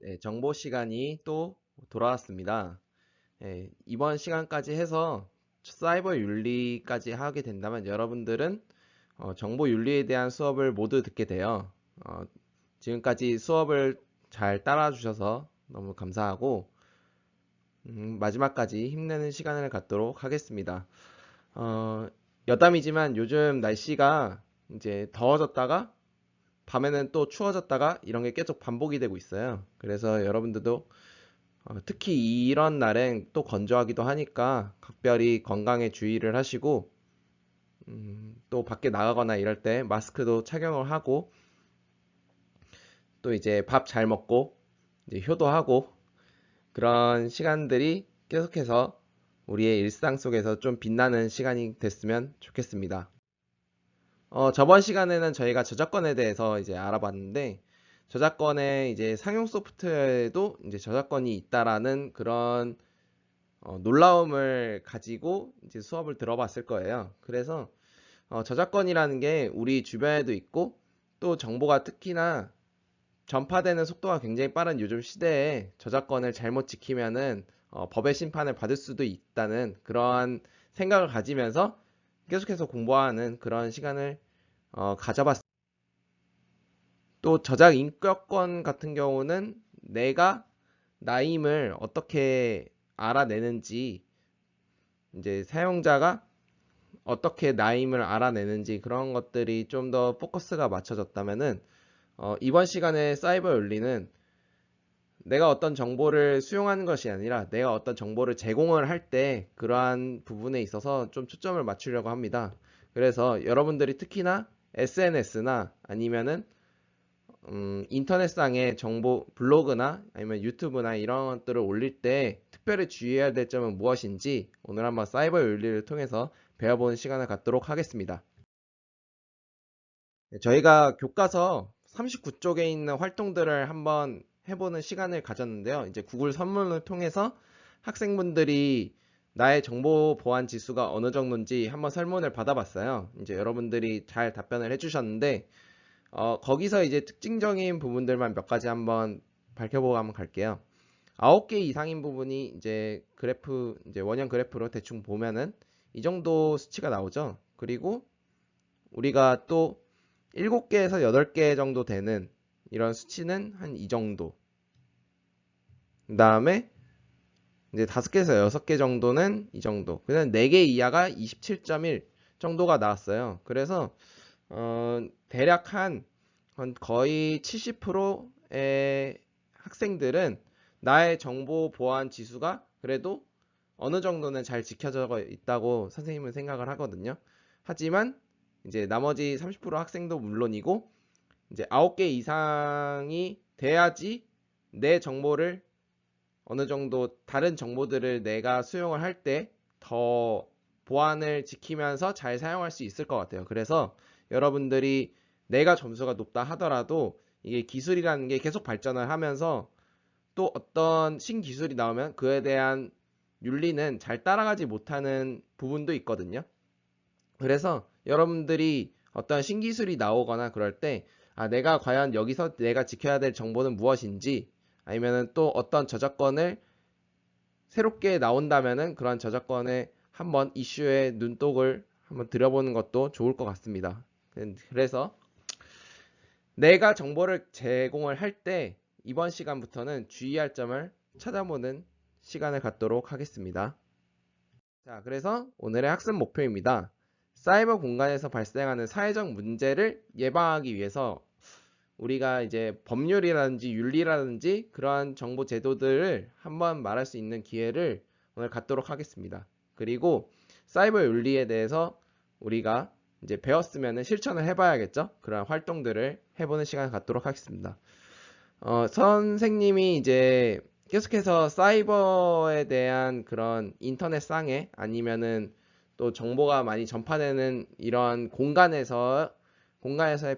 네, 정보 시간이 또 돌아왔습니다. 네, 이번 시간까지 해서 사이버 윤리까지 하게 된다면 여러분들은 정보 윤리에 대한 수업을 모두 듣게 돼요. 어, 지금까지 수업을 잘 따라 주셔서 너무 감사하고 마지막까지 힘내는 시간을 갖도록 하겠습니다. 어, 여담이지만 요즘 날씨가 이제 더워졌다가 밤에는 또 추워졌다가 이런 게 계속 반복이 되고 있어요. 그래서 여러분들도 특히 이런 날엔 또 건조하기도 하니까 각별히 건강에 주의를 하시고 또 밖에 나가거나 이럴 때 마스크도 착용을 하고 또 이제 밥 잘 먹고 이제 효도하고 그런 시간들이 계속해서 우리의 일상 속에서 좀 빛나는 시간이 됐으면 좋겠습니다. 저번 시간에는 저희가 저작권에 대해서 이제 알아봤는데 저작권에 이제 상용 소프트웨어에도 이제 저작권이 있다라는 그런 놀라움을 가지고 이제 수업을 들어봤을 거예요. 그래서 저작권이라는 게 우리 주변에도 있고 또 정보가 특히나 전파되는 속도가 굉장히 빠른 요즘 시대에 저작권을 잘못 지키면은 법의 심판을 받을 수도 있다는 그러한 생각을 가지면서 계속해서 공부하는 그런 시간을 가져봤습니다. 또 저작 인격권 같은 경우는 내가 나임을 어떻게 알아내는지 이제 사용자가 어떻게 나임을 알아내는지 그런 것들이 좀 더 포커스가 맞춰졌다면은 이번 시간에 사이버 윤리는 내가 어떤 정보를 수용하는 것이 아니라 내가 어떤 정보를 제공을 할 때 그러한 부분에 있어서 좀 초점을 맞추려고 합니다. 그래서 여러분들이 특히나 SNS나 아니면은 인터넷상의 정보 블로그나 아니면 유튜브나 이런 것들을 올릴 때 특별히 주의해야 될 점은 무엇인지 오늘 한번 사이버 윤리를 통해서 배워보는 시간을 갖도록 하겠습니다. 네, 저희가 교과서 39쪽에 있는 활동들을 한번 해보는 시간을 가졌는데요. 이제 구글 선문을 통해서 학생분들이 나의 정보 보안 지수가 어느 정도인지 한번 설문을 받아봤어요. 이제 여러분들이 잘 답변을 해주셨는데, 거기서 이제 특징적인 부분들만 몇 가지 한번 밝혀보고 한번 갈게요. 9개 이상인 부분이 이제 그래프, 이제 원형 그래프로 대충 보면은 이 정도 수치가 나오죠. 그리고 우리가 또 7개에서 8개 정도 되는 이런 수치는 한 이 정도. 그 다음에 이제 5개에서 6개 정도는 이 정도. 그냥 4개 이하가 27.1 정도가 나왔어요. 그래서 대략 한 거의 70%의 학생들은 나의 정보 보안 지수가 그래도 어느 정도는 잘 지켜져 있다고 선생님은 생각을 하거든요. 하지만 이제 나머지 30% 학생도 물론이고 이제 9개 이상이 돼야지 내 정보를 어느 정도 다른 정보들을 내가 수용을 할 때 더 보안을 지키면서 잘 사용할 수 있을 것 같아요. 그래서 여러분들이 내가 점수가 높다 하더라도 이게 기술이라는 게 계속 발전을 하면서 또 어떤 신기술이 나오면 그에 대한 윤리는 잘 따라가지 못하는 부분도 있거든요. 그래서 여러분들이 어떤 신기술이 나오거나 그럴 때 내가 과연 여기서 내가 지켜야 될 정보는 무엇인지 아니면은 또 어떤 저작권을 새롭게 나온다면은 그런 저작권에 한번 이슈에 눈독을 한번 들여보는 것도 좋을 것 같습니다. 그래서 내가 정보를 제공을 할 때 이번 시간부터는 주의할 점을 찾아보는 시간을 갖도록 하겠습니다. 자, 그래서 오늘의 학습 목표입니다. 사이버 공간에서 발생하는 사회적 문제를 예방하기 위해서 우리가 이제 법률이라든지 윤리라든지 그러한 정보 제도들을 한번 말할 수 있는 기회를 오늘 갖도록 하겠습니다. 그리고 사이버 윤리에 대해서 우리가 이제 배웠으면 실천을 해봐야겠죠? 그러한 활동들을 해보는 시간을 갖도록 하겠습니다. 선생님이 이제 계속해서 사이버에 대한 그런 인터넷상에 아니면은 또 정보가 많이 전파되는 이런 공간에서의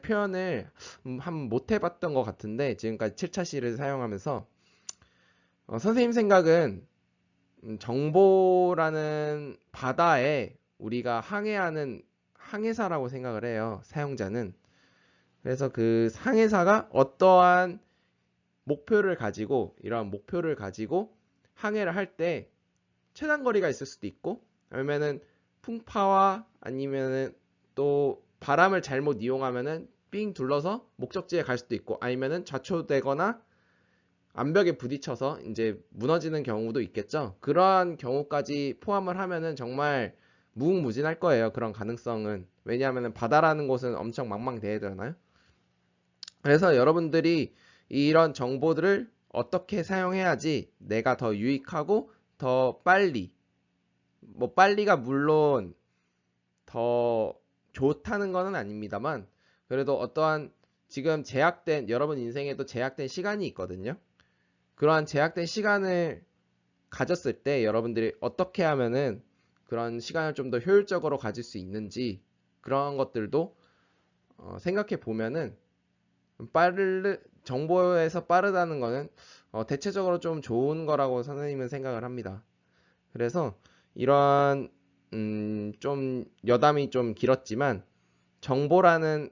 표현을 한 못 해봤던 것 같은데 지금까지 7차 시를 사용하면서 선생님 생각은 정보라는 바다에 우리가 항해하는 항해사라고 생각을 해요. 사용자는. 그래서 그 항해사가 어떠한 목표를 가지고 이러한 목표를 가지고 항해를 할 때 최단 거리가 있을 수도 있고 아니면은 풍파와 아니면은 또 바람을 잘못 이용하면은 삥 둘러서 목적지에 갈 수도 있고 아니면은 좌초되거나 암벽에 부딪혀서 이제 무너지는 경우도 있겠죠. 그러한 경우까지 포함을 하면은 정말 무궁무진할 거예요. 그런 가능성은. 왜냐하면 바다라는 곳은 엄청 망망대해잖아요. 그래서 여러분들이 이런 정보들을 어떻게 사용해야지 내가 더 유익하고 더 빨리, 뭐 빨리가 물론 더 좋다는 것은 아닙니다만 그래도 어떠한 지금 제약된 여러분 인생에도 제약된 시간이 있거든요. 그러한 제약된 시간을 가졌을 때 여러분들이 어떻게 하면은 그런 시간을 좀 더 효율적으로 가질 수 있는지 그런 것들도 생각해 보면은 정보에서 빠르다는 거는 대체적으로 좀 좋은 거라고 선생님은 생각을 합니다. 그래서 이러한 좀 여담이 좀 길었지만 정보라는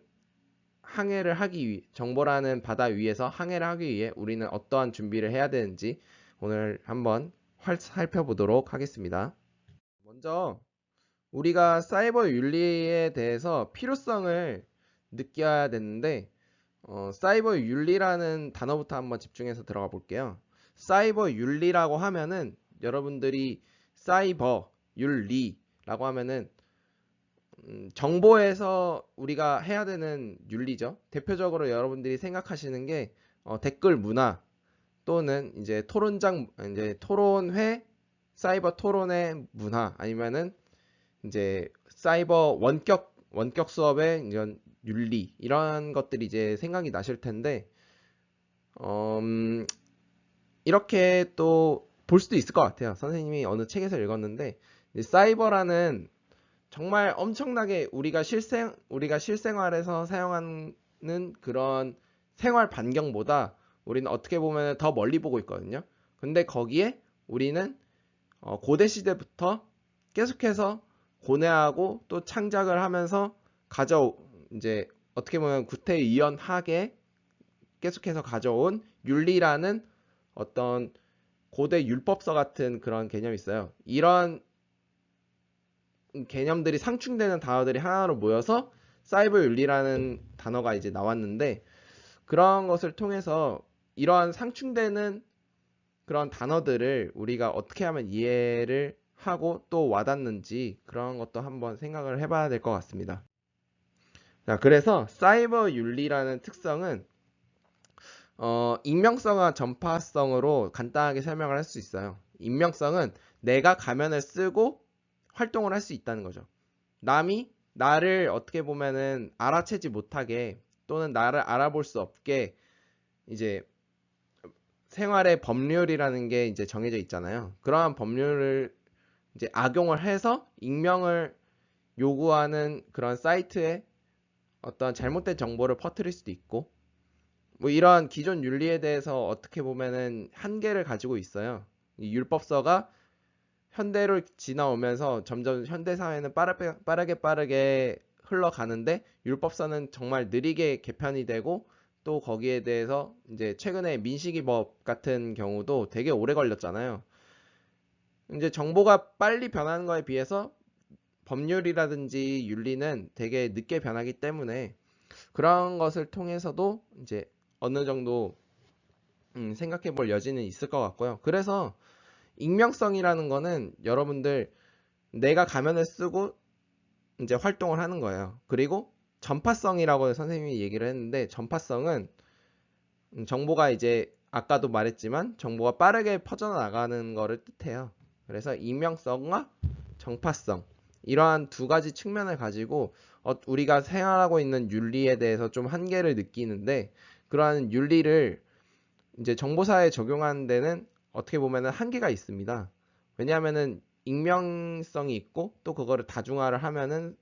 정보라는 바다 위에서 항해를 하기 위해 우리는 어떠한 준비를 해야 되는지 오늘 한번 살펴보도록 하겠습니다. 먼저 우리가 사이버 윤리에 대해서 필요성을 느껴야 되는데 사이버 윤리라는 단어부터 한번 집중해서 들어가 볼게요. 사이버 윤리라고 하면은 여러분들이 사이버 윤리라고 하면은 정보에서 우리가 해야 되는 윤리죠. 대표적으로 여러분들이 생각하시는 게 댓글 문화 또는 이제 이제 토론회, 사이버 토론의 문화 아니면은 이제 사이버 원격 수업의 이런 윤리 이런 것들이 이제 생각이 나실 텐데 이렇게 또 볼 수도 있을 것 같아요. 선생님이 어느 책에서 읽었는데 사이버라는 정말 엄청나게 우리가 실생활에서 사용하는 그런 생활 반경보다 우리는 어떻게 보면 더 멀리 보고 있거든요. 근데 거기에 우리는 고대 시대부터 계속해서 고뇌하고 또 창작을 하면서 이제 어떻게 보면 구태의연하게 계속해서 가져온 윤리라는 어떤 고대 율법서 같은 그런 개념이 있어요. 이런 개념들이 상충되는 단어들이 하나로 모여서 사이버 윤리라는 단어가 이제 나왔는데 그런 것을 통해서 이러한 상충되는 그런 단어들을 우리가 어떻게 하면 이해를 하고 또 와닿는지 그런 것도 한번 생각을 해봐야 될 것 같습니다. 자, 그래서 사이버 윤리라는 특성은 익명성과 전파성으로 간단하게 설명을 할 수 있어요. 익명성은 내가 가면을 쓰고 활동을 할 수 있다는 거죠. 남이 나를 어떻게 보면은 알아채지 못하게 또는 나를 알아볼 수 없게 이제 생활의 법률이라는 게 이제 정해져 있잖아요. 그러한 법률을 이제 악용을 해서 익명을 요구하는 그런 사이트에 어떤 잘못된 정보를 퍼뜨릴 수도 있고 뭐 이러한 기존 윤리에 대해서 어떻게 보면은 한계를 가지고 있어요. 이 율법서가 현대로 지나오면서 점점 현대 사회는 빠르게 흘러가는데 율법서는 정말 느리게 개편이 되고 또 거기에 대해서 이제 최근에 민식이법 같은 경우도 되게 오래 걸렸잖아요. 이제 정보가 빨리 변하는 거에 비해서 법률이라든지 윤리는 되게 늦게 변하기 때문에 그런 것을 통해서도 이제 어느 정도 생각해 볼 여지는 있을 것 같고요. 그래서 익명성이라는 거는 여러분들 내가 가면을 쓰고 이제 활동을 하는 거예요. 그리고 전파성이라고 선생님이 얘기를 했는데 전파성은 정보가 이제 아까도 말했지만 정보가 빠르게 퍼져나가는 거를 뜻해요. 그래서 익명성과 전파성 이러한 두 가지 측면을 가지고 우리가 생활하고 있는 윤리에 대해서 좀 한계를 느끼는데 그러한 윤리를 이제 정보사에 적용하는 데는 어떻게 보면은 한계가 있습니다. 왜냐하면은 익명성이 있고 또 그거를 다중화를 하면은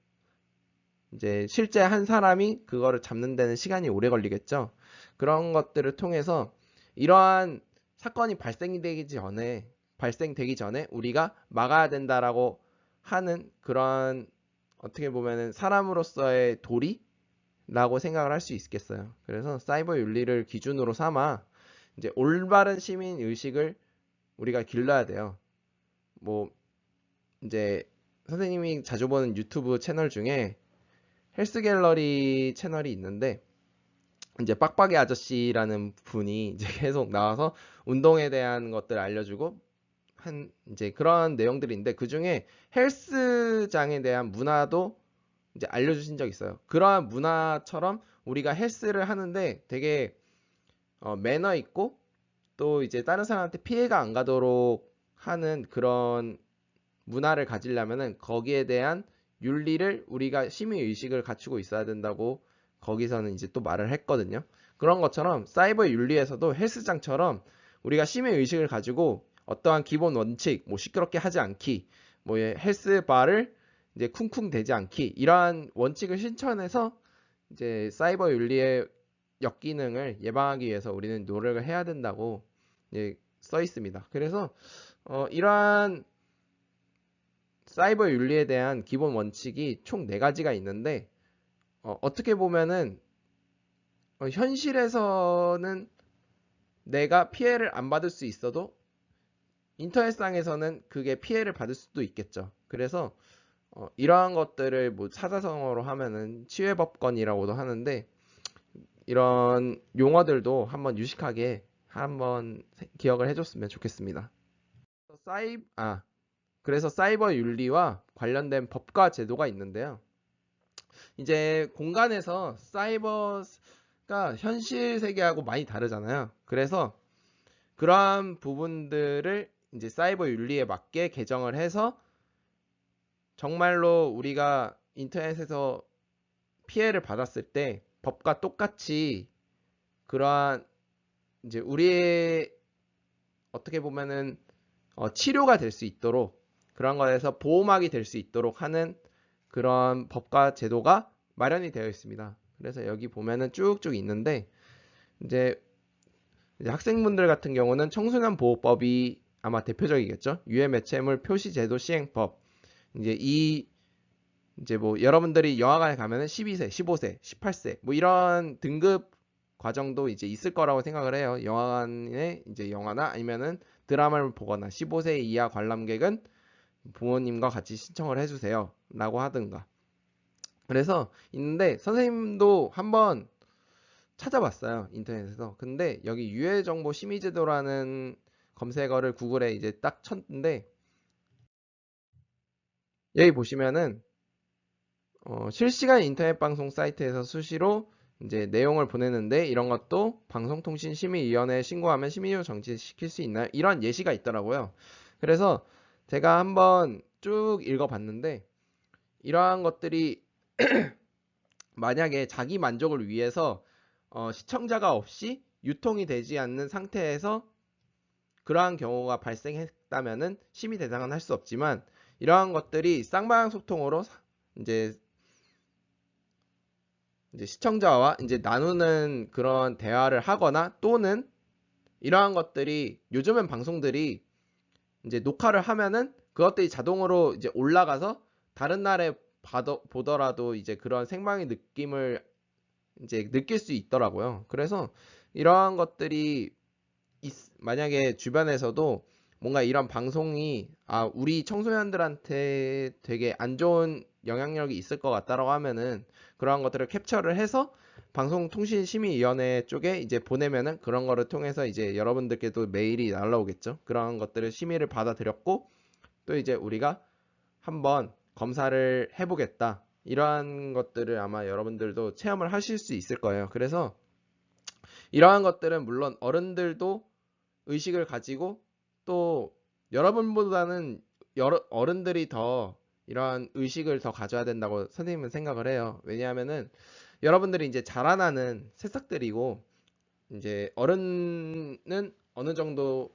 이제 실제 한 사람이 그거를 잡는 데는 시간이 오래 걸리겠죠. 그런 것들을 통해서 이러한 사건이 발생되기 전에 우리가 막아야 된다라고 하는 그런 어떻게 보면은 사람으로서의 도리라고 생각을 할 수 있겠어요. 그래서 사이버 윤리를 기준으로 삼아 이제 올바른 시민 의식을 우리가 길러야 돼요. 뭐 이제 선생님이 자주 보는 유튜브 채널 중에 헬스 갤러리 채널이 있는데 이제 빡빡이 아저씨라는 분이 이제 계속 나와서 운동에 대한 것들 알려주고 한 이제 그런 내용들인데 그 중에 헬스장에 대한 문화도 이제 알려주신 적 있어요. 그러한 문화처럼 우리가 헬스를 하는데 되게 매너 있고 또 이제 다른 사람한테 피해가 안 가도록 하는 그런 문화를 가지려면은 거기에 대한 윤리를 우리가 심의 의식을 갖추고 있어야 된다고 거기서는 이제 또 말을 했거든요. 그런 것처럼 사이버 윤리에서도 헬스장처럼 우리가 심의 의식을 가지고 어떠한 기본 원칙, 뭐 시끄럽게 하지 않기, 뭐 헬스바를 이제 쿵쿵 대지 않기 이러한 원칙을 실천해서 이제 사이버 윤리의 역기능을 예방하기 위해서 우리는 노력을 해야 된다고 써 있습니다. 그래서 이러한 사이버 윤리에 대한 기본 원칙이 총 4가지가 있는데 어떻게 보면은 현실에서는 내가 피해를 안 받을 수 있어도 인터넷상에서는 그게 피해를 받을 수도 있겠죠. 그래서 이러한 것들을 뭐 사자성어로 하면은 치외법권이라고도 하는데 이런 용어들도 한번 유식하게 한번 기억을 해줬으면 좋겠습니다. 그래서 사이버 윤리와 관련된 법과 제도가 있는데요. 이제 공간에서 사이버가 현실 세계하고 많이 다르잖아요. 그래서 그러한 부분들을 이제 사이버 윤리에 맞게 개정을 해서 정말로 우리가 인터넷에서 피해를 받았을 때 법과 똑같이 그러한 이제 우리의 어떻게 보면은 치료가 될 수 있도록 그런 거에서 보호막이 될 수 있도록 하는 그런 법과 제도가 마련이 되어 있습니다. 그래서 여기 보면은 쭉쭉 있는데 이제 학생분들 같은 경우는 청소년 보호법이 아마 대표적이겠죠. 유해 매체물 표시 제도 시행법. 이제 뭐 여러분들이 영화관에 가면은 12세, 15세, 18세 뭐 이런 등급 과정도 이제 있을 거라고 생각을 해요. 영화관에 이제 영화나 아니면은 드라마를 보거나 15세 이하 관람객은 부모님과 같이 신청을 해주세요. 라고 하든가. 그래서 있는데 선생님도 한번 찾아봤어요. 인터넷에서. 근데 여기 유해정보 심의제도라는 검색어를 구글에 이제 딱 쳤는데 여기 보시면은 실시간 인터넷 방송 사이트에서 수시로 이제 내용을 보내는데 이런 것도 방송통신심의위원회에 신고하면 심의 후 정지시킬 수 있나요? 이런 예시가 있더라고요. 그래서 제가 한번 쭉 읽어봤는데 이러한 것들이 만약에 자기 만족을 위해서 시청자가 없이 유통이 되지 않는 상태에서 그러한 경우가 발생했다면은 심의 대상은 할 수 없지만 이러한 것들이 쌍방향 소통으로 이제 시청자와 이제 나누는 그런 대화를 하거나 또는 이러한 것들이 요즘은 방송들이 이제 녹화를 하면은 그것들이 자동으로 이제 올라가서 다른 날에 보더라도 이제 그런 생방의 느낌을 이제 느낄 수 있더라고요. 그래서 이러한 것들이 만약에 주변에서도 뭔가 이런 방송이 우리 청소년들한테 되게 안 좋은 영향력이 있을 것 같다라고 하면은 그러한 것들을 캡처를 해서 방송통신심의위원회 쪽에 이제 보내면은 그런 거를 통해서 이제 여러분들께도 메일이 날라오겠죠. 그러한 것들을 심의를 받아들였고 또 이제 우리가 한번 검사를 해보겠다. 이러한 것들을 아마 여러분들도 체험을 하실 수 있을 거예요. 그래서 이러한 것들은 물론 어른들도 의식을 가지고 또 여러분보다는 어른들이 더 이러한 의식을 더 가져야 된다고 선생님은 생각을 해요. 왜냐하면은 여러분들이 이제 자라나는 새싹들이고 이제 어른은 어느 정도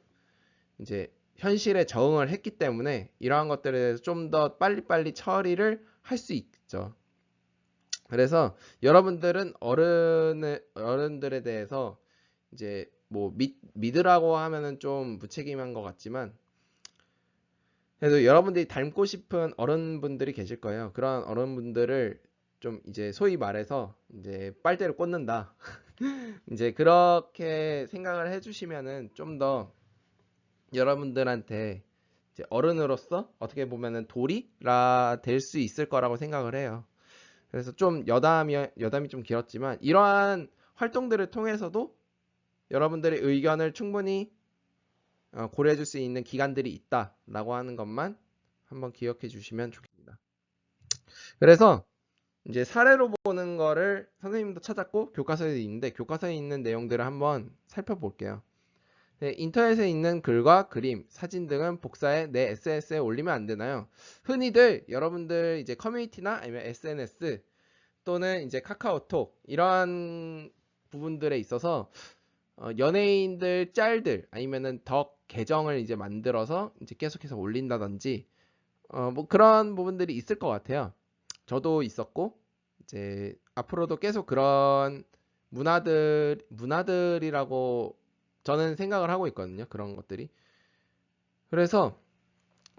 이제 현실에 적응을 했기 때문에 이러한 것들에 대해서 좀 더 빨리빨리 처리를 할 수 있죠. 그래서 여러분들은 어른들에 대해서 이제 뭐 믿으라고 하면은 좀 무책임한 것 같지만 그래도 여러분들이 닮고 싶은 어른분들이 계실 거예요. 그런 어른분들을 좀 이제 소위 말해서 이제 빨대를 꽂는다. 이제 그렇게 생각을 해주시면은 좀 더 여러분들한테 이제 어른으로서 어떻게 보면은 도리라 될 수 있을 거라고 생각을 해요. 그래서 좀 여담이 좀 길었지만 이러한 활동들을 통해서도 여러분들의 의견을 충분히 고려해 줄 수 있는 기관들이 있다라고 하는 것만 한번 기억해 주시면 좋겠습니다. 그래서 이제 사례로 보는 거를 선생님도 찾았고 교과서에 있는데 교과서에 있는 내용들을 한번 살펴볼게요. 네, 인터넷에 있는 글과 그림, 사진 등은 복사해 내 SNS에 올리면 안 되나요? 흔히들 여러분들 이제 커뮤니티나 아니면 SNS 또는 이제 카카오톡 이러한 부분들에 있어서 연예인들 짤들 아니면은 덕 계정을 이제 만들어서 이제 계속해서 올린다든지 뭐 그런 부분들이 있을 것 같아요. 저도 있었고 이제 앞으로도 계속 그런 문화들이라고 저는 생각을 하고 있거든요. 그런 것들이. 그래서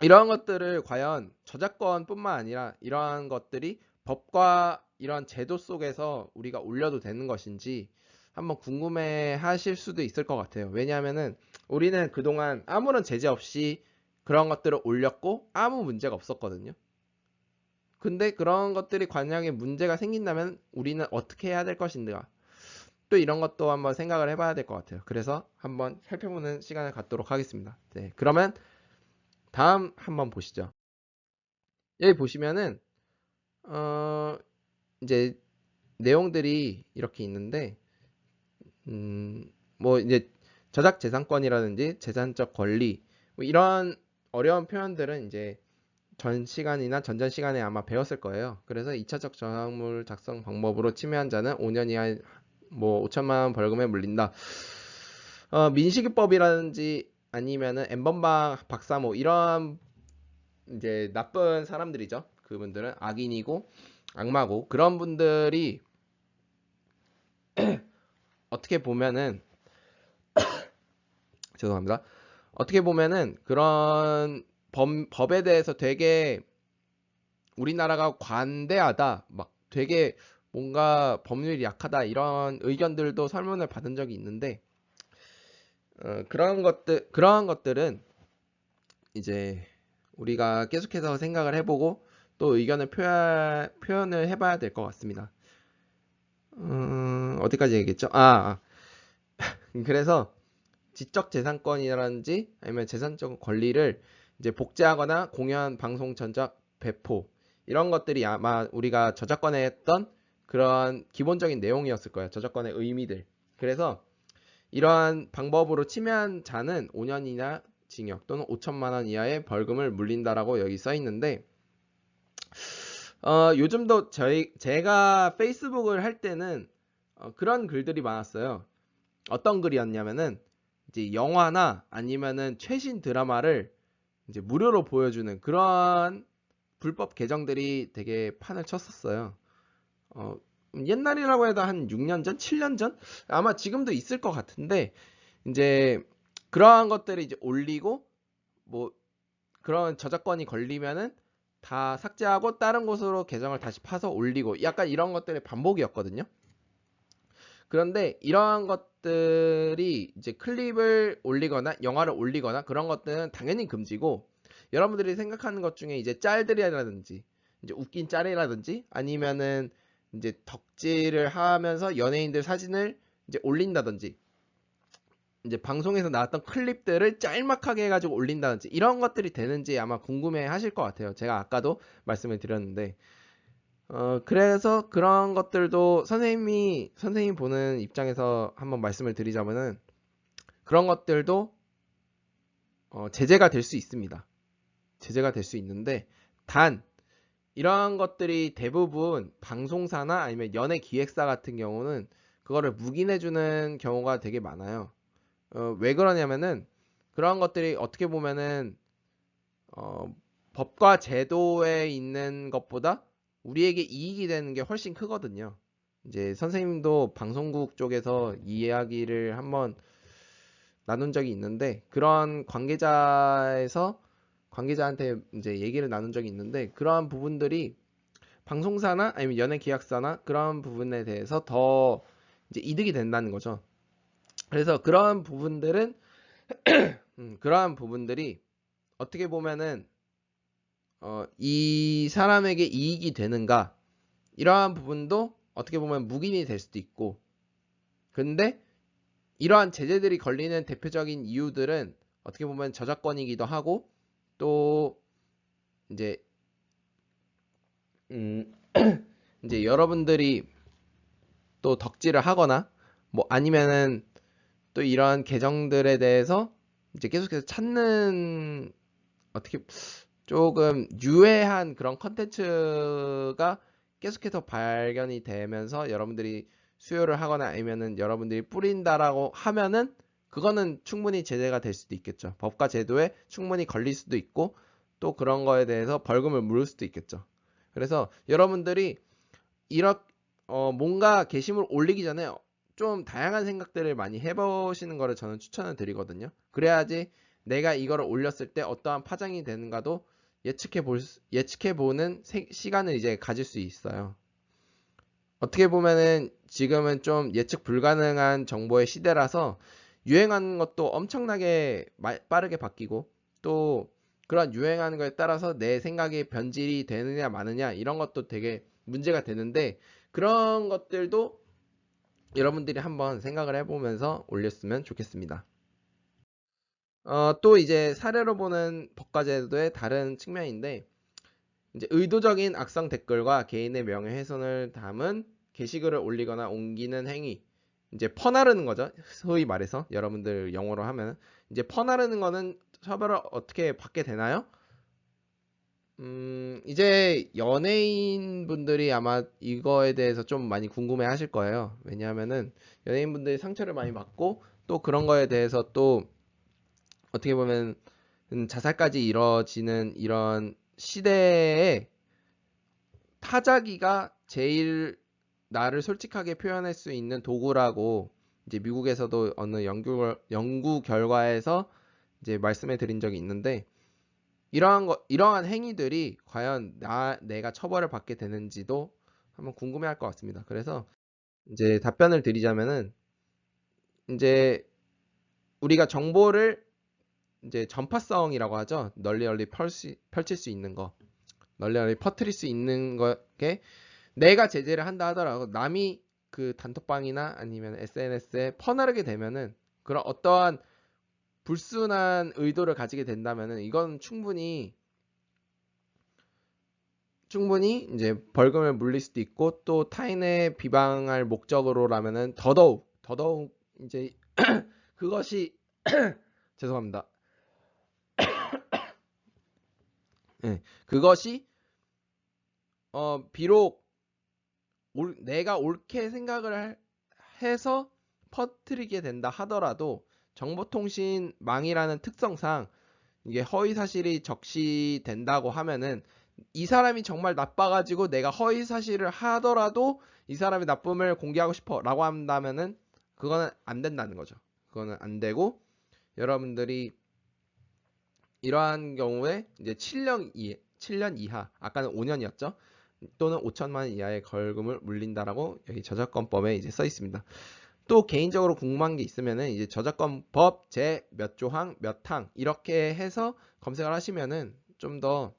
이러한 것들을 과연 저작권뿐만 아니라 이러한 것들이 법과 이러한 제도 속에서 우리가 올려도 되는 것인지 한번 궁금해 하실 수도 있을 것 같아요. 왜냐하면은 우리는 그동안 아무런 제재 없이 그런 것들을 올렸고 아무 문제가 없었거든요. 근데 그런 것들이 관영에 문제가 생긴다면 우리는 어떻게 해야 될 것인가? 또 이런 것도 한번 생각을 해봐야 될 것 같아요. 그래서 한번 살펴보는 시간을 갖도록 하겠습니다. 네, 그러면 다음 한번 보시죠. 여기 보시면은 어, 이제 내용들이 이렇게 있는데 뭐 이제 저작재산권이라든지 재산적 권리 뭐 이런 어려운 표현들은 이제 전 시간이나 전전 시간에 아마 배웠을 거예요. 그래서 2차적 저작물 작성 방법으로 침해한 자는 5년 이하 뭐 5천만 원 벌금에 물린다. 민식이법이라든지 아니면은 엠번방 박사모 이런 이제 나쁜 사람들이죠. 그분들은 악인이고 악마고 그런 분들이 어떻게 보면은 죄송합니다. 어떻게 보면은 그런 법에 대해서 되게 우리나라가 관대하다, 막 되게 뭔가 법률이 약하다 이런 의견들도 설문을 받은 적이 있는데 그러한 것들은 이제 우리가 계속해서 생각을 해보고 또 의견을 표현을 해봐야 될 것 같습니다. 어디까지 얘기했죠? 그래서 지적재산권이라든지 아니면 재산적 권리를 이제 복제하거나 공연, 방송, 전작, 배포 이런 것들이 아마 우리가 저작권에 했던 그런 기본적인 내용이었을 거예요. 저작권의 의미들. 그래서 이러한 방법으로 침해한 자는 5년 이나 징역 또는 5천만 원 이하의 벌금을 물린다라고 여기 써 있는데 요즘도 제가 페이스북을 할 때는 그런 글들이 많았어요. 어떤 글이었냐면은 이제 영화나 아니면은 최신 드라마를 이제 무료로 보여주는 그런 불법 계정들이 되게 판을 쳤었어요. 어, 옛날이라고 해도 한 6년 전, 7년 전? 아마 지금도 있을 것 같은데 이제 그러한 것들을 이제 올리고 뭐 그런 저작권이 걸리면은 다 삭제하고 다른 곳으로 계정을 다시 파서 올리고 약간 이런 것들의 반복이었거든요. 그런데 이러한 것들이 이제 클립을 올리거나 영화를 올리거나 그런 것들은 당연히 금지고 여러분들이 생각하는 것 중에 이제 짤들이라든지 이제 웃긴 짤이라든지 아니면은 이제 덕질을 하면서 연예인들 사진을 이제 올린다든지 이제 방송에서 나왔던 클립들을 짤막하게 해가지고 올린다든지 이런 것들이 되는지 아마 궁금해 하실 것 같아요. 제가 아까도 말씀을 드렸는데 그래서 그런 것들도 선생님 보는 입장에서 한번 말씀을 드리자면은 그런 것들도 제재가 될 수 있습니다. 제재가 될 수 있는데 단 이러한 것들이 대부분 방송사나 아니면 연예 기획사 같은 경우는 그거를 묵인해주는 경우가 되게 많아요. 왜 그러냐면은 그러한 것들이 어떻게 보면은 법과 제도에 있는 것보다 우리에게 이익이 되는 게 훨씬 크거든요. 이제 선생님도 방송국 쪽에서 이 이야기를 한번 나눈 적이 있는데 그런 관계자한테 이제 얘기를 나눈 적이 있는데 그러한 부분들이 방송사나 아니면 연예 계약사나 그런 부분에 대해서 더 이제 이득이 된다는 거죠. 그래서 그러한 부분들은 그러한 부분들이 어떻게 보면은 이 사람에게 이익이 되는가, 이러한 부분도 어떻게 보면 묵인이 될 수도 있고, 근데 이러한 제재들이 걸리는 대표적인 이유들은 어떻게 보면 저작권이기도 하고, 또 이제 이제 여러분들이 또 덕질을 하거나 뭐 아니면은 또 이러한 계정들에 대해서 이제 계속해서 찾는, 어떻게 조금 유해한 그런 컨텐츠가 계속해서 발견이 되면서 여러분들이 수요를 하거나 아니면은 여러분들이 뿌린다라고 하면은 그거는 충분히 제재가 될 수도 있겠죠. 법과 제도에 충분히 걸릴 수도 있고, 또 그런 거에 대해서 벌금을 물을 수도 있겠죠. 그래서 여러분들이 뭔가 게시물 올리기 전에 좀 다양한 생각들을 많이 해보시는 거를 저는 추천을 드리거든요. 그래야지 내가 이거를 올렸을 때 어떠한 파장이 되는가도 예측해보는 시간을 이제 가질 수 있어요. 어떻게 보면은 지금은 좀 예측 불가능한 정보의 시대라서 유행하는 것도 엄청나게 빠르게 바뀌고, 또 그런 유행하는 거에 따라서 내 생각이 변질이 되느냐 마느냐 이런 것도 되게 문제가 되는데, 그런 것들도 여러분들이 한번 생각을 해보면서 올렸으면 좋겠습니다. 또 이제 사례로 보는 법과제도의 다른 측면인데, 이제 의도적인 악성 댓글과 개인의 명예훼손을 담은 게시글을 올리거나 옮기는 행위, 이제 퍼나르는 거죠. 소위 말해서 여러분들 영어로 하면 이제 퍼나르는 거는 처벌을 어떻게 받게 되나요? 이제 연예인 분들이 아마 이거에 대해서 좀 많이 궁금해 하실 거예요. 왜냐하면은 연예인 분들이 상처를 많이 받고, 또 그런 거에 대해서 또 어떻게 보면 자살까지 이뤄지는 이런 시대에 타자기가 제일 나를 솔직하게 표현할 수 있는 도구라고 이제 미국에서도 어느 연구 결과에서 이제 말씀해 드린 적이 있는데, 이러한 행위들이 과연 내가 처벌을 받게 되는지도 한번 궁금해 할 것 같습니다. 그래서 이제 답변을 드리자면은, 이제 우리가 정보를 이제 전파성이라고 하죠. 널리 펼칠 수 있는 거, 널리 퍼뜨릴 수 있는 거에 내가 제재를 한다 하더라도 남이 그 단톡방이나 아니면 SNS에 퍼나르게 되면은, 그런 어떠한 불순한 의도를 가지게 된다면은 이건 충분히 이제 벌금을 물릴 수도 있고, 또 타인의 비방할 목적으로라면은 더더욱 이제 그것이 죄송합니다. 네, 그것이 비록 내가 옳게 생각을 해서 퍼뜨리게 된다 하더라도, 정보통신망이라는 특성상 이게 허위사실이 적시된다고 하면은, 이 사람이 정말 나빠가지고 내가 허위사실을 하더라도 이 사람의 나쁨을 공개하고 싶어 라고 한다면은 그거는 안 된다는 거죠. 그거는 안 되고, 여러분들이 이러한 경우에 이제 7년 이하, 아까는 5년이었죠. 또는 5천만 원 이하의 벌금을 물린다라고 여기 저작권법에 이제 써 있습니다. 또 개인적으로 궁금한 게 있으면은 이제 저작권법 제 몇 조항 몇 항 이렇게 해서 검색을 하시면은 좀 더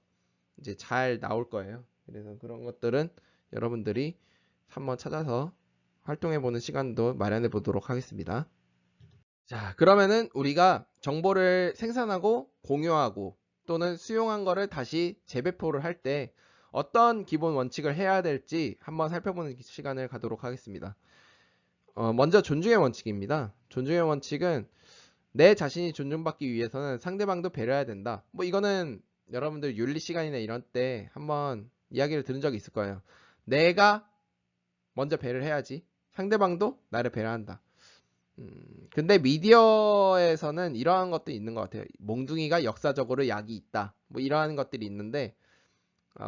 이제 잘 나올 거예요. 그래서 그런 것들은 여러분들이 한번 찾아서 활동해 보는 시간도 마련해 보도록 하겠습니다. 자, 그러면은 우리가 정보를 생산하고 공유하고 또는 수용한 거를 다시 재배포를 할 때 어떤 기본 원칙을 해야 될지 한번 살펴보는 시간을 갖도록 하겠습니다. 먼저 존중의 원칙입니다. 존중의 원칙은 내 자신이 존중받기 위해서는 상대방도 배려해야 된다. 뭐 이거는 여러분들 윤리 시간이나 이런 때 한번 이야기를 들은 적이 있을 거예요. 내가 먼저 배려를 해야지 상대방도 나를 배려한다. 근데 미디어에서는 이러한 것도 있는 것 같아요. 몽둥이가 역사적으로 약이 있다. 뭐 이러한 것들이 있는데,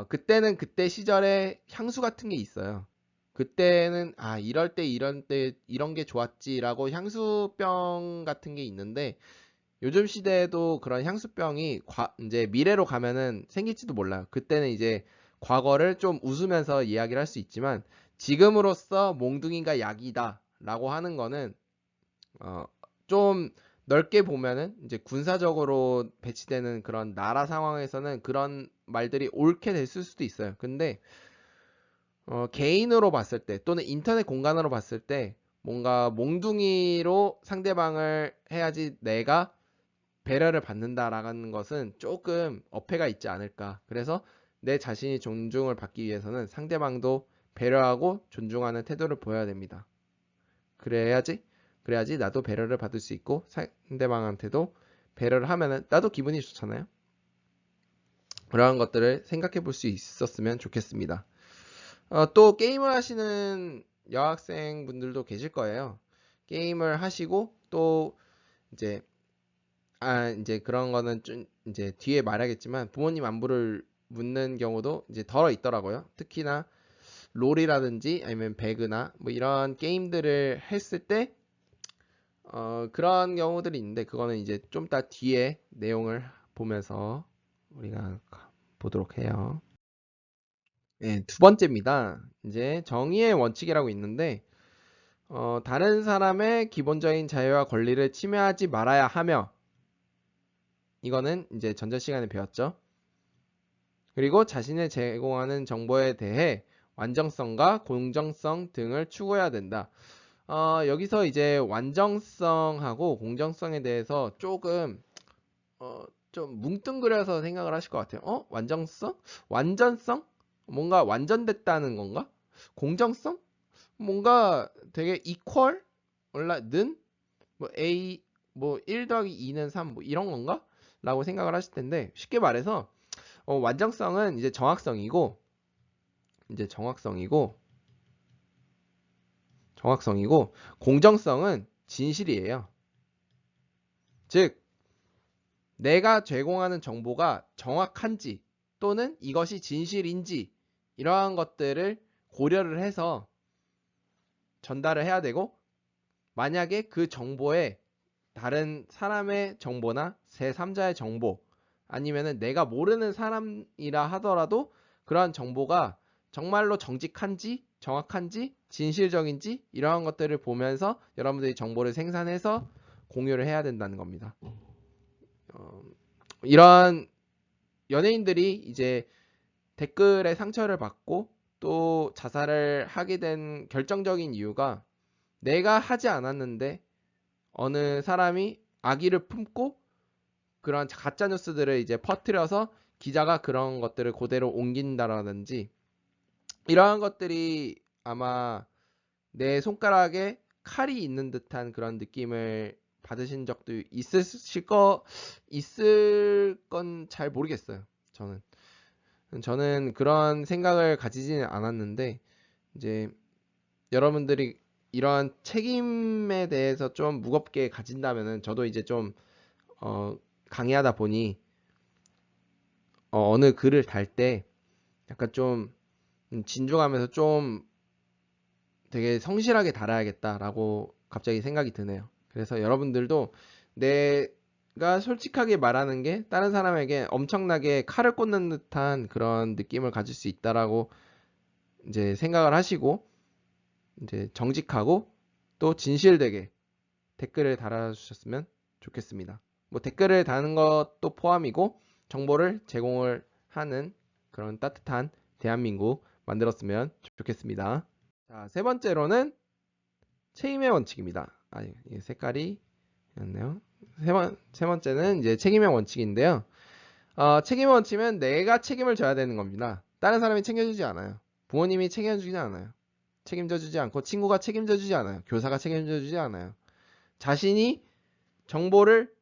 그때는 그때 시절에 향수 같은 게 있어요. 그때는 이럴 때 이런 때 이런 게 좋았지라고 향수병 같은 게 있는데, 요즘 시대에도 그런 향수병이 이제 미래로 가면은 생길지도 몰라요. 그때는 이제 과거를 좀 웃으면서 이야기를 할 수 있지만, 지금으로서 몽둥이가 약이다 라고 하는 거는 좀 넓게 보면은 이제 군사적으로 배치되는 그런 나라 상황에서는 그런 말들이 옳게 됐을 수도 있어요. 근데 개인으로 봤을 때 또는 인터넷 공간으로 봤을 때 뭔가 몽둥이로 상대방을 해야지 내가 배려를 받는다라는 것은 조금 어폐가 있지 않을까. 그래서 내 자신이 존중을 받기 위해서는 상대방도 배려하고 존중하는 태도를 보여야 됩니다. 그래야지 나도 배려를 받을 수 있고 상대방한테도 배려를 하면은 나도 기분이 좋잖아요. 그러한 것들을 생각해 볼 수 있었으면 좋겠습니다. 또 게임을 하시는 여학생 분들도 계실 거예요. 게임을 하시고 또 이제 이제 그런 거는 좀 이제 뒤에 말하겠지만 부모님 안부를 묻는 경우도 이제 덜어 있더라고요. 특히나 롤이라든지 아니면 배그나 뭐 이런 게임들을 했을 때 그런 경우들이 있는데 그거는 이제 좀 이따 뒤에 내용을 보면서 우리가 보도록 해요. 네, 두 번째입니다. 이제 정의의 원칙이라고 있는데 다른 사람의 기본적인 자유와 권리를 침해하지 말아야 하며 이거는 이제 전전 시간에 배웠죠. 그리고 자신의 제공하는 정보에 대해 완전성과 공정성 등을 추구해야 된다. 여기서 이제 완전성하고 공정성에 대해서 조금 좀 뭉뚱그려서 생각을 하실 것 같아요. 완전성? 완전성? 뭔가 완전됐다는 건가? 공정성? 뭔가 되게 equal? 는? 뭐 A 뭐 1 더하기 2는 3 뭐 이런 건가? 라고 생각을 하실 텐데 쉽게 말해서 완전성은 이제 정확성이고 공정성은 진실이에요. 즉 내가 제공하는 정보가 정확한지 또는 이것이 진실인지 이러한 것들을 고려를 해서 전달을 해야 되고 만약에 그 정보에 다른 사람의 정보나 제3자의 정보 아니면은 내가 모르는 사람이라 하더라도 그러한 정보가 정말로 정직한지 정확한지 진실적인지 이러한 것들을 보면서 여러분들이 정보를 생산해서 공유를 해야 된다는 겁니다. 이러한 연예인들이 이제 댓글에 상처를 받고 또 자살을 하게 된 결정적인 이유가 내가 하지 않았는데 어느 사람이 악의를 품고 그런 가짜 뉴스들을 이제 퍼뜨려서 기자가 그런 것들을 그대로 옮긴다라든지 이러한 것들이 아마 내 손가락에 칼이 있는 듯한 그런 느낌을 받으신 적도 있을 건 잘 모르겠어요. 저는 그런 생각을 가지지는 않았는데 이제 여러분들이 이러한 책임에 대해서 좀 무겁게 가진다면은 저도 이제 좀 강의하다 보니 어느 글을 달 때 약간 좀 진중하면서 좀 되게 성실하게 달아야겠다라고 갑자기 생각이 드네요. 그래서 여러분들도 내가 솔직하게 말하는 게 다른 사람에게 엄청나게 칼을 꽂는 듯한 그런 느낌을 가질 수 있다라고 이제 생각을 하시고 이제 정직하고 또 진실되게 댓글을 달아주셨으면 좋겠습니다. 뭐 댓글을 다는 것도 포함이고 정보를 제공을 하는 그런 따뜻한 대한민국 만들었으면 좋겠습니다. 자, 세 번째로는 책임의 원칙입니다. 이게 색깔이 였네요. 세 번째는 이제 책임의 원칙인데요. 책임의 원칙은 내가 책임을 져야 되는 겁니다. 다른 사람이 챙겨주지 않아요. 부모님이 책임져주지 않아요. 책임져주지 않고 친구가 책임져주지 않아요. 교사가 책임져주지 않아요. 자신이 정보를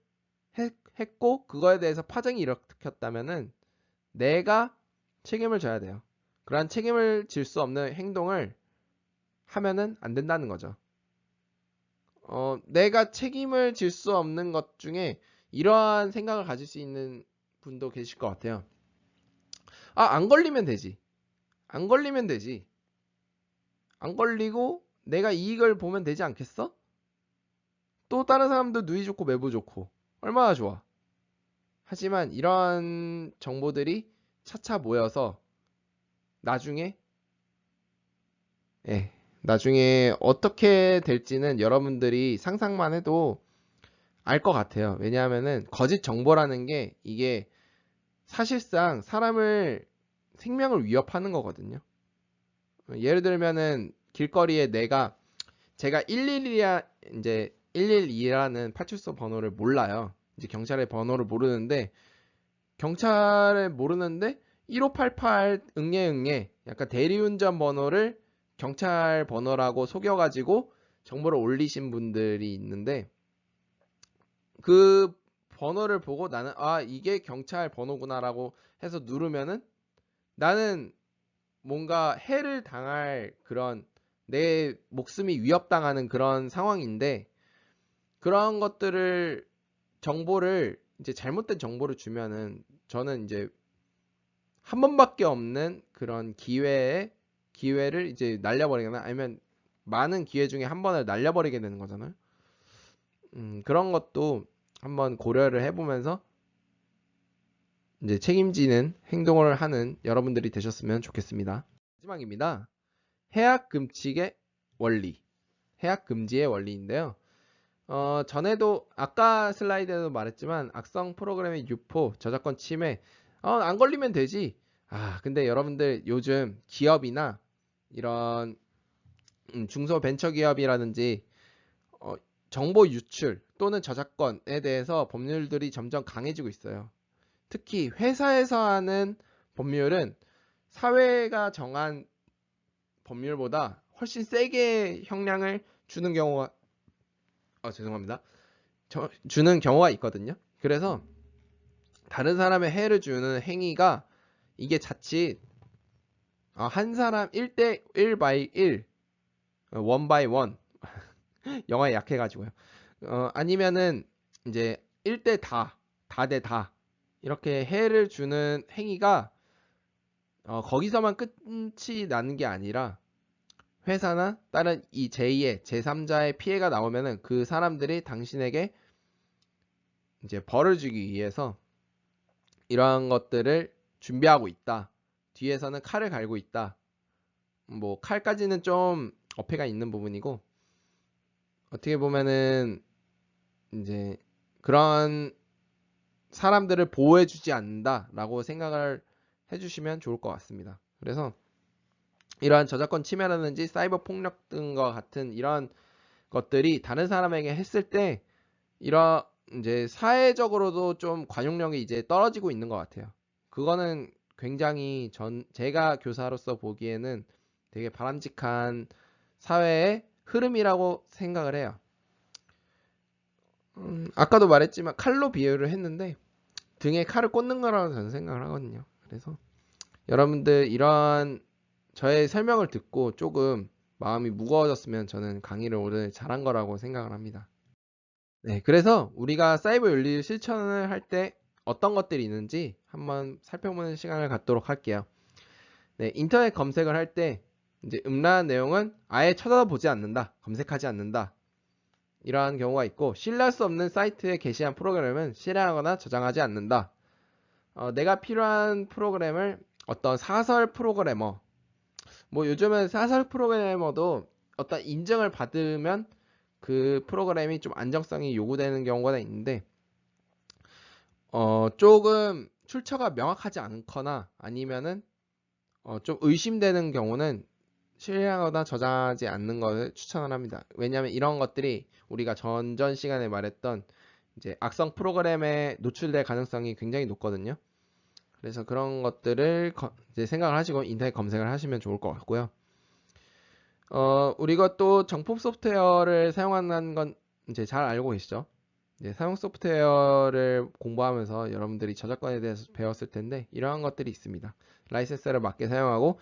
했고 그거에 대해서 파장이 일으켰다면은 내가 책임을 져야 돼요. 그러한 책임을 질 수 없는 행동을 하면은 안 된다는 거죠. 내가 책임을 질 수 없는 것 중에 이러한 생각을 가질 수 있는 분도 계실 것 같아요. 안 걸리면 되지. 안 걸리면 되지. 안 걸리고 내가 이익을 보면 되지 않겠어? 또 다른 사람도 누이 좋고 매부 좋고 얼마나 좋아. 하지만 이러한 정보들이 차차 모여서 나중에 나중에 어떻게 될지는 여러분들이 상상만 해도 알 것 같아요. 왜냐하면은 거짓 정보라는 게 이게 사실상 사람을 생명을 위협하는 거거든요. 예를 들면은 길거리에 제가 112야 이제 112라는 파출소 번호를 몰라요. 이제 경찰의 번호를 모르는데 1588 응애 응애 약간 대리운전 번호를 경찰 번호라고 속여가지고 정보를 올리신 분들이 있는데 그 번호를 보고 나는 이게 경찰 번호구나라고 해서 누르면은 나는 뭔가 해를 당할 그런 내 목숨이 위협당하는 그런 상황인데 그런 것들을 정보를 이제 잘못된 정보를 주면은 저는 이제 한 번밖에 없는 그런 기회를 이제 날려버리거나 아니면 많은 기회 중에 한 번을 날려버리게 되는 거잖아요. 그런 것도 한번 고려를 해보면서 이제 책임지는 행동을 하는 여러분들이 되셨으면 좋겠습니다. 마지막입니다. 해악 금칙의 원리, 해악 금지의 원리인데요. 전에도 아까 슬라이드에도 말했지만 악성 프로그램의 유포, 저작권 침해, 안 걸리면 되지. 근데 여러분들 요즘 기업이나 이런 중소벤처기업이라든지 정보 유출 또는 저작권에 대해서 법률들이 점점 강해지고 있어요. 특히 회사에서 하는 법률은 사회가 정한 법률보다 훨씬 세게 형량을 주는 경우가 죄송합니다. 주는 경우가 있거든요. 그래서 다른 사람의 해를 주는 행위가 이게 자칫 한 사람 1대 1 by 1 1 by 1 영어에 약해가지고요. 아니면은 이제 1대 다 대 다 이렇게 해를 주는 행위가 거기서만 끝이 나는 게 아니라 회사나 다른 이 제2의 제3자의 피해가 나오면은 그 사람들이 당신에게 이제 벌을 주기 위해서 이러한 것들을 준비하고 있다. 뒤에서는 칼을 갈고 있다. 뭐 칼까지는 좀 어폐가 있는 부분이고 어떻게 보면은 이제 그런 사람들을 보호해주지 않는다라고 생각을 해주시면 좋을 것 같습니다. 그래서 이러한 저작권 침해라든지 사이버 폭력 등과 같은 이런 것들이 다른 사람에게 했을 때 이런 이제 사회적으로도 좀 관용력이 이제 떨어지고 있는 것 같아요. 그거는 굉장히 제가 교사로서 보기에는 되게 바람직한 사회의 흐름이라고 생각을 해요. 아까도 말했지만 칼로 비유를 했는데 등에 칼을 꽂는 거라고 저는 생각을 하거든요. 그래서 여러분들 이러한 저의 설명을 듣고 조금 마음이 무거워졌으면 저는 강의를 오늘 잘한 거라고 생각을 합니다. 네, 그래서 우리가 사이버 윤리 실천을 할 때 어떤 것들이 있는지 한번 살펴보는 시간을 갖도록 할게요. 네, 인터넷 검색을 할 때 이제 음란한 내용은 아예 쳐다보지 않는다, 검색하지 않는다. 이러한 경우가 있고 신뢰할 수 없는 사이트에 게시한 프로그램은 실행하거나 저장하지 않는다. 내가 필요한 프로그램을 어떤 사설 프로그래머, 뭐 요즘은 사설 프로그래머도 어떤 인증을 받으면 그 프로그램이 좀 안정성이 요구되는 경우가 있는데 조금 출처가 명확하지 않거나 아니면은 좀 의심되는 경우는 실행하거나 저장하지 않는 것을 추천을 합니다. 왜냐하면 이런 것들이 우리가 전전 시간에 말했던 이제 악성 프로그램에 노출될 가능성이 굉장히 높거든요. 그래서 그런 것들을 이제 생각을 하시고 인터넷 검색을 하시면 좋을 것 같고요. 우리가 또 정품 소프트웨어를 사용하는 건 이제 잘 알고 계시죠? 이제 사용 소프트웨어를 공부하면서 여러분들이 저작권에 대해서 배웠을 텐데 이러한 것들이 있습니다. 라이센스를 맞게 사용하고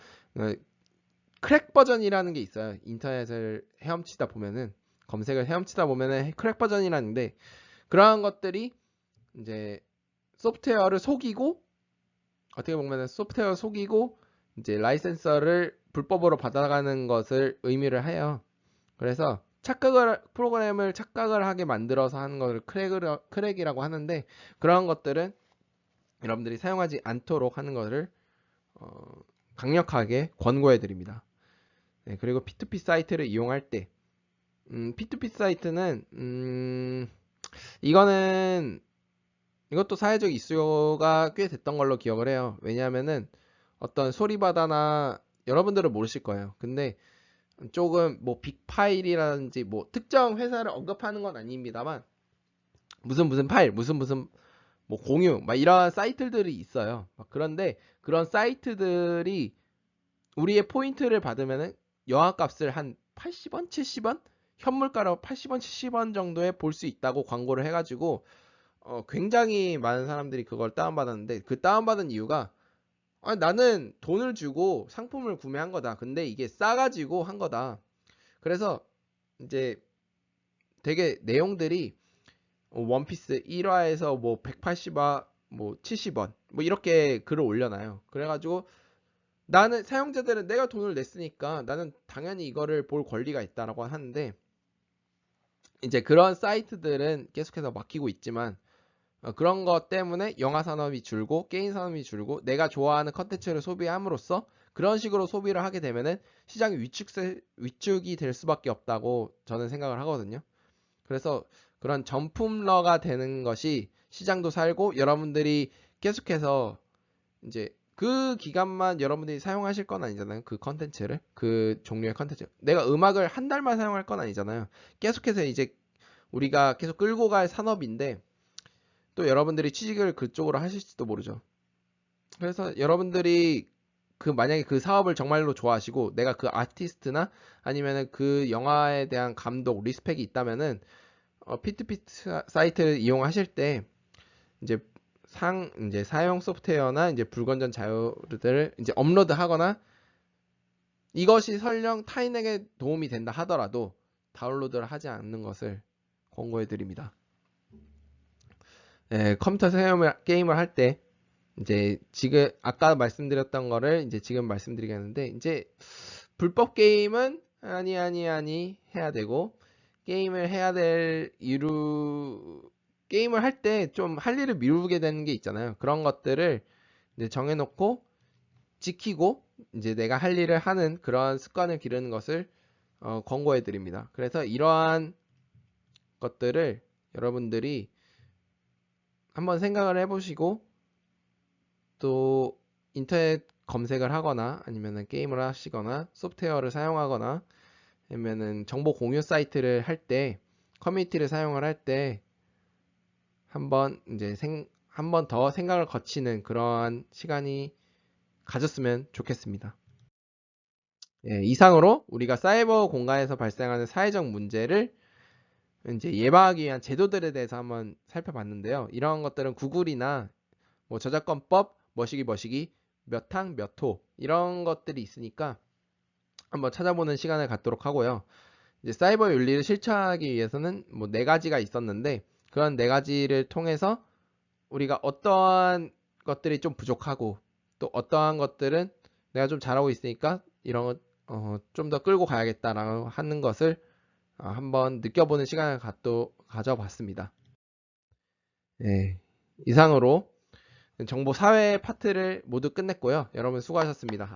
크랙 버전이라는 게 있어요. 인터넷을 헤엄치다 보면은 검색을 헤엄치다 보면은 크랙 버전이라는데 그러한 것들이 이제 소프트웨어를 속이고 어떻게 보면은 소프트웨어 속이고 이제 라이센서를 불법으로 받아가는 것을 의미를 해요. 그래서 프로그램을 착각을 하게 만들어서 하는 것을 크랙이라고 하는데 그러한 것들은 여러분들이 사용하지 않도록 하는 것을 강력하게 권고해 드립니다. 네, 그리고 P2P 사이트를 이용할 때, P2P 사이트는, 이것도 사회적 이슈가 꽤 됐던 걸로 기억을 해요. 왜냐하면은 어떤 소리바다나 여러분들은 모르실 거예요. 근데 조금 뭐 빅파일이라든지 뭐 특정 회사를 언급하는 건 아닙니다만 무슨 파일, 무슨 뭐 공유 막 이런 사이트들이 있어요. 그런데 그런 사이트들이 우리의 포인트를 받으면은 영화값을 한 80원, 70원? 현물가로 80원, 70원 정도에 볼 수 있다고 광고를 해가지고 굉장히 많은 사람들이 그걸 다운받았는데 그 다운받은 이유가 나는 돈을 주고 상품을 구매한 거다. 근데 이게 싸가지고 한 거다. 그래서 이제 되게 내용들이 원피스 1화에서 뭐 180화, 뭐 70원, 뭐 이렇게 글을 올려놔요. 그래가지고 나는 사용자들은 내가 돈을 냈으니까 나는 당연히 이거를 볼 권리가 있다라고 하는데 이제 그런 사이트들은 계속해서 막히고 있지만 그런 것 때문에 영화 산업이 줄고 게임 산업이 줄고 내가 좋아하는 컨텐츠를 소비함으로써 그런 식으로 소비를 하게 되면은 시장이 위축이 될 수밖에 없다고 저는 생각을 하거든요. 그래서 그런 전품러가 되는 것이 시장도 살고 여러분들이 계속해서 이제 그 기간만 여러분들이 사용하실 건 아니잖아요. 그 컨텐츠를 그 종류의 컨텐츠 내가 음악을 한 달만 사용할 건 아니잖아요. 계속해서 이제 우리가 계속 끌고 갈 산업인데 또 여러분들이 취직을 그쪽으로 하실지도 모르죠. 그래서 여러분들이 만약에 그 사업을 정말로 좋아하시고 내가 그 아티스트나 아니면은 그 영화에 대한 감독, 리스펙이 있다면은 P2P 사이트를 이용하실 때 이제 이제 사용 소프트웨어나 이제 불건전 자료들을 이제 업로드하거나 이것이 설령 타인에게 도움이 된다 하더라도 다운로드를 하지 않는 것을 권고해 드립니다. 컴퓨터 게임을 할 때 이제 지금 아까 말씀드렸던 거를 이제 지금 말씀드리겠는데 이제 불법 게임은 아니 해야 되고 게임을 해야 될 게임을 할 때 좀 할 일을 미루게 되는 게 있잖아요. 그런 것들을 이제 정해놓고 지키고 이제 내가 할 일을 하는 그런 습관을 기르는 것을 권고해 드립니다. 그래서 이러한 것들을 여러분들이 한번 생각을 해보시고 또 인터넷 검색을 하거나 아니면은 게임을 하시거나 소프트웨어를 사용하거나 아니면은 정보 공유 사이트를 할 때 커뮤니티를 사용을 할 때 한번 이제 한 번 더 생각을 거치는 그러한 시간이 가졌으면 좋겠습니다. 이상으로 우리가 사이버 공간에서 발생하는 사회적 문제를 이제 예방하기 위한 제도들에 대해서 한번 살펴봤는데요. 이런 것들은 구글이나 뭐 저작권법, 머시기, 몇 항, 몇 호 이런 것들이 있으니까 한번 찾아보는 시간을 갖도록 하고요. 이제 사이버 윤리를 실천하기 위해서는 뭐 네 가지가 있었는데 그런 네 가지를 통해서 우리가 어떠한 것들이 좀 부족하고 또 어떠한 것들은 내가 좀 잘하고 있으니까 이런 것 좀 더 끌고 가야겠다라고 하는 것을 한번 느껴보는 시간을 가져봤습니다. 네, 이상으로 정보 사회 파트를 모두 끝냈고요. 여러분 수고하셨습니다.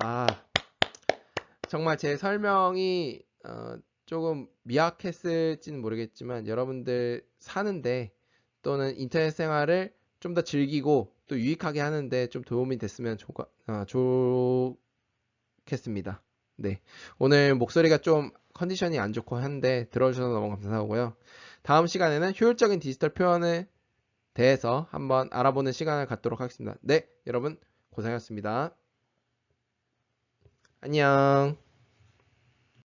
정말 제 설명이 조금 미약했을지는 모르겠지만 여러분들 사는데 또는 인터넷 생활을 좀 더 즐기고 또 유익하게 하는데 좀 도움이 됐으면 좋겠습니다. 네, 오늘 목소리가 좀 컨디션이 안 좋고 한데 들어주셔서 너무 감사하고요. 다음 시간에는 효율적인 디지털 표현에 대해서 한번 알아보는 시간을 갖도록 하겠습니다. 네, 여러분 고생하셨습니다. 안녕.